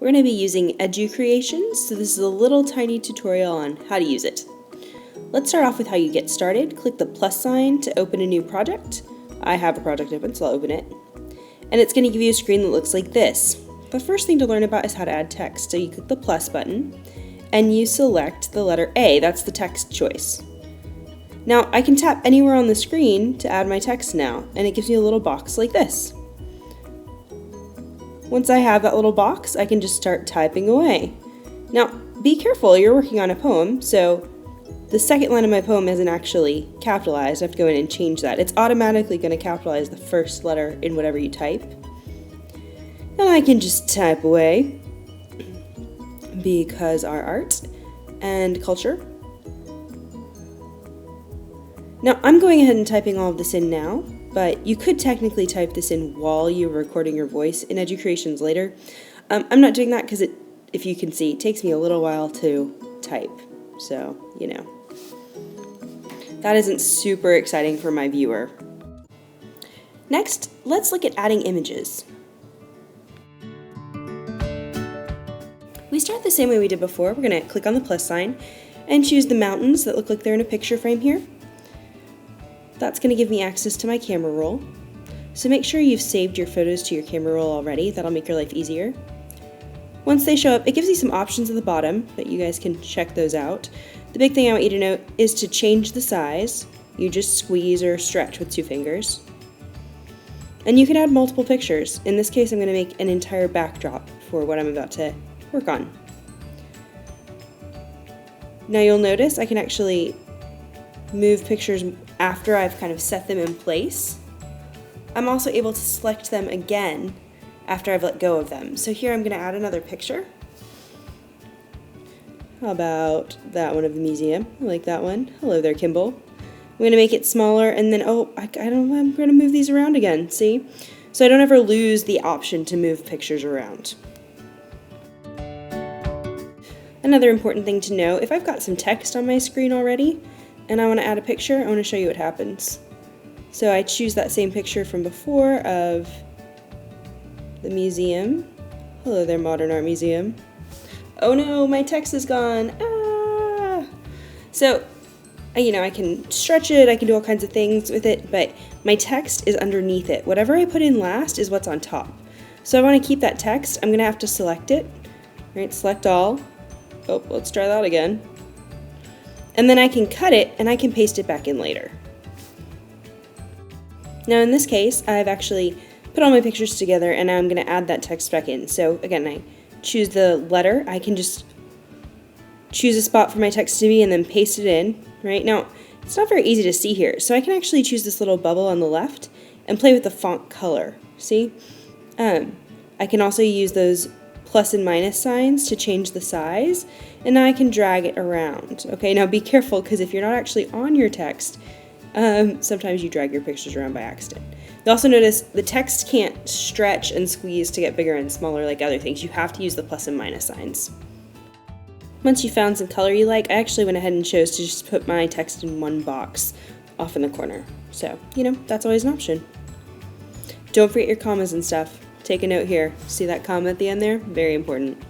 we're going to be using Educreations, so this is a little tiny tutorial on how to use it. Let's start off with how you get started. Click the plus sign to open a new project. I have a project open, so I'll open it. And it's going to give you a screen that looks like this. The first thing to learn about is how to add text. So you click the plus button, and you select the letter A, that's the text choice. Now, I can tap anywhere on the screen to add my text now, and it gives me a little box like this. Once I have that little box, I can just start typing away. Now, be careful, you're working on a poem, so the second line of my poem isn't actually capitalized. I have to go in and change that. It's automatically going to capitalize the first letter in whatever you type. And I can just type away, because our art and culture. Now, I'm going ahead and typing all of this in now, but you could technically type this in while you're recording your voice in Educreations later. I'm not doing that because if you can see, it takes me a little while to type, so, you know. That isn't super exciting for my viewer. Next, let's look at adding images. We start the same way we did before. We're going to click on the plus sign and choose the mountains that look like they're in a picture frame here. That's going to give me access to my camera roll. So make sure you've saved your photos to your camera roll already. That'll make your life easier. Once they show up, it gives you some options at the bottom, but you guys can check those out. The big thing I want you to note is to change the size. You just squeeze or stretch with 2 fingers. And you can add multiple pictures. In this case, I'm going to make an entire backdrop for what I'm about to work on. Now you'll notice I can actually move pictures after I've kind of set them in place. I'm also able to select them again after I've let go of them. So here I'm going to add another picture. How about that one of the museum? I like that one. Hello there, Kimball. I'm going to make it smaller, and then, I'm going to move these around again, see? So I don't ever lose the option to move pictures around. Another important thing to know, if I've got some text on my screen already, and I want to add a picture, I want to show you what happens. So I choose that same picture from before of the museum. Hello there, Modern Art Museum. Oh no, my text is gone. Ah! So, I can stretch it, I can do all kinds of things with it, but my text is underneath it. Whatever I put in last is what's on top. So I want to keep that text. I'm going to have to select it. Right, select all. Oh, let's try that again. And then I can cut it and I can paste it back in later. Now in this case, I've actually put all my pictures together and now I'm going to add that text back in. So again, I choose the letter. I can just choose a spot for my text to be and then paste it in. Right now, it's not very easy to see here. So I can actually choose this little bubble on the left and play with the font color. See? I can also use those plus and minus signs to change the size, and now I can drag it around. Okay, now be careful, because if you're not actually on your text, sometimes you drag your pictures around by accident. You'll also notice the text can't stretch and squeeze to get bigger and smaller like other things. You have to use the plus and minus signs. Once you found some color you like, I actually went ahead and chose to just put my text in one box off in the corner. So, that's always an option. Don't forget your commas and stuff. Take a note here. See that comma at the end there? Very important.